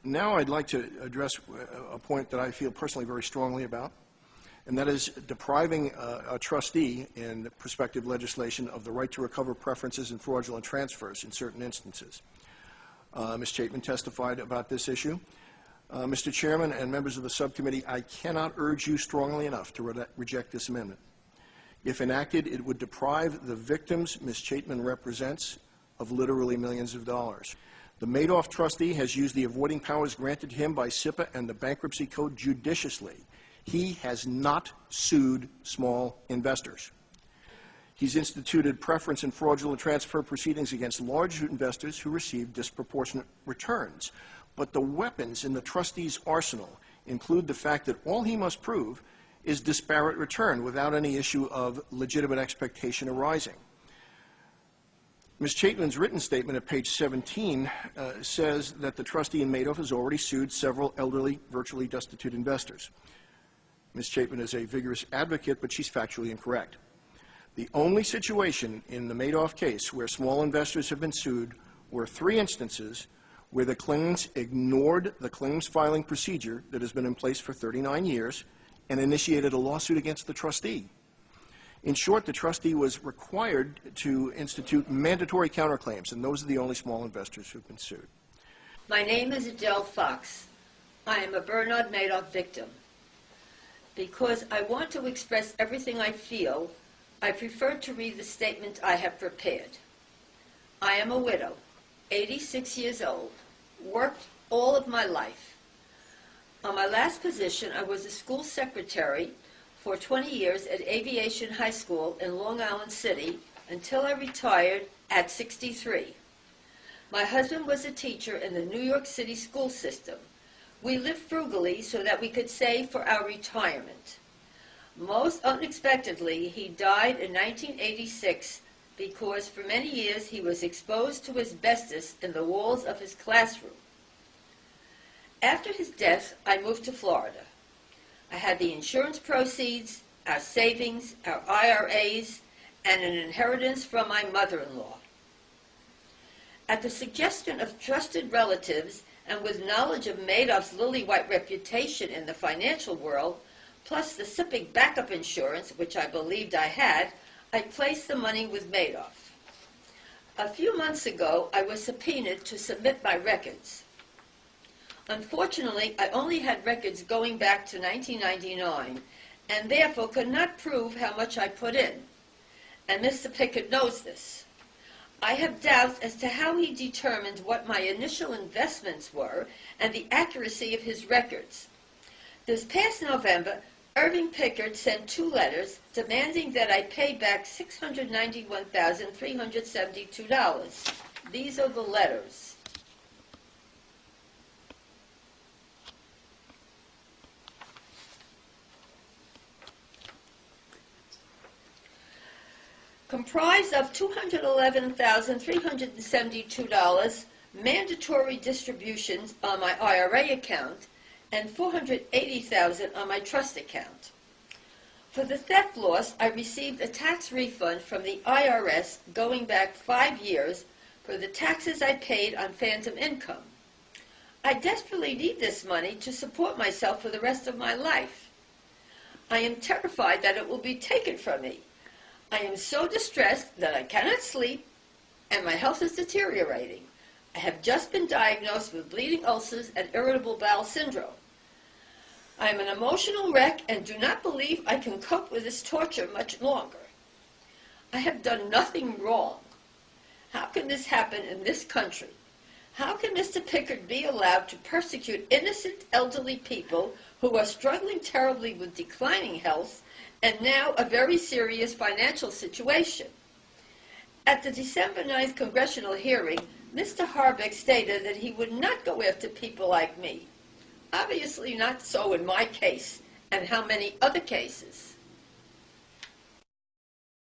Now I'd like to address a point that I feel personally very strongly about, and that is depriving a trustee in prospective legislation of the right to recover preferences and fraudulent transfers in certain instances. Ms. Chapman testified about this issue. Mr. Chairman and members of the subcommittee, I cannot urge you strongly enough to reject this amendment. If enacted, it would deprive the victims Ms. Chapman represents of literally millions of dollars. The Madoff trustee has used the avoiding powers granted him by SIPC and the Bankruptcy Code judiciously. He has not sued small investors. He's instituted preference and fraudulent transfer proceedings against large investors who receive disproportionate returns. But the weapons in the trustee's arsenal include the fact that all he must prove is disparate return without any issue of legitimate expectation arising. Ms. Chapman's written statement at page 17 says that the trustee in Madoff has already sued several elderly, virtually destitute investors. Ms. Chapman is a vigorous advocate, but she's factually incorrect. The only situation in the Madoff case where small investors have been sued were 3 instances where the claimants ignored the claims filing procedure that has been in place for 39 years and initiated a lawsuit against the trustee. In short, the trustee was required to institute mandatory counterclaims, and those are the only small investors who've been sued. My name is Adele Fox. I am a Bernard Madoff victim. Because I want to express everything I feel, I prefer to read the statement I have prepared. I am a widow, 86 years old, worked all of my life. On my last position, I was a school secretary for 20 years at Aviation High School in Long Island City until I retired at 63. My husband was a teacher in the New York City school system. We lived frugally so that we could save for our retirement. Most unexpectedly, he died in 1986 because for many years he was exposed to asbestos in the walls of his classroom. After his death, I moved to Florida. I had the insurance proceeds, our savings, our IRAs, and an inheritance from my mother-in-law. At the suggestion of trusted relatives and with knowledge of Madoff's lily-white reputation in the financial world, plus the SIPC backup insurance, which I believed I had, I placed the money with Madoff. A few months ago, I was subpoenaed to submit my records. Unfortunately, I only had records going back to 1999 and therefore could not prove how much I put in. And Mr. Picard knows this. I have doubts as to how he determined what my initial investments were and the accuracy of his records. This past November, Irving Picard sent 2 letters demanding that I pay back $691,372. These are the letters. Comprised of $211,372 mandatory distributions on my IRA account and $480,000 on my trust account. For the theft loss, I received a tax refund from the IRS going back 5 years for the taxes I paid on phantom income. I desperately need this money to support myself for the rest of my life. I am terrified that it will be taken from me. I am so distressed that I cannot sleep, and my health is deteriorating. I have just been diagnosed with bleeding ulcers and irritable bowel syndrome. I am an emotional wreck and do not believe I can cope with this torture much longer. I have done nothing wrong. How can this happen in this country? How can Mr. Picard be allowed to persecute innocent elderly people who are struggling terribly with declining health and now a very serious financial situation? At the December 9th congressional hearing, Mr. Harbeck stated that he would not go after people like me. Obviously not so in my case, and how many other cases.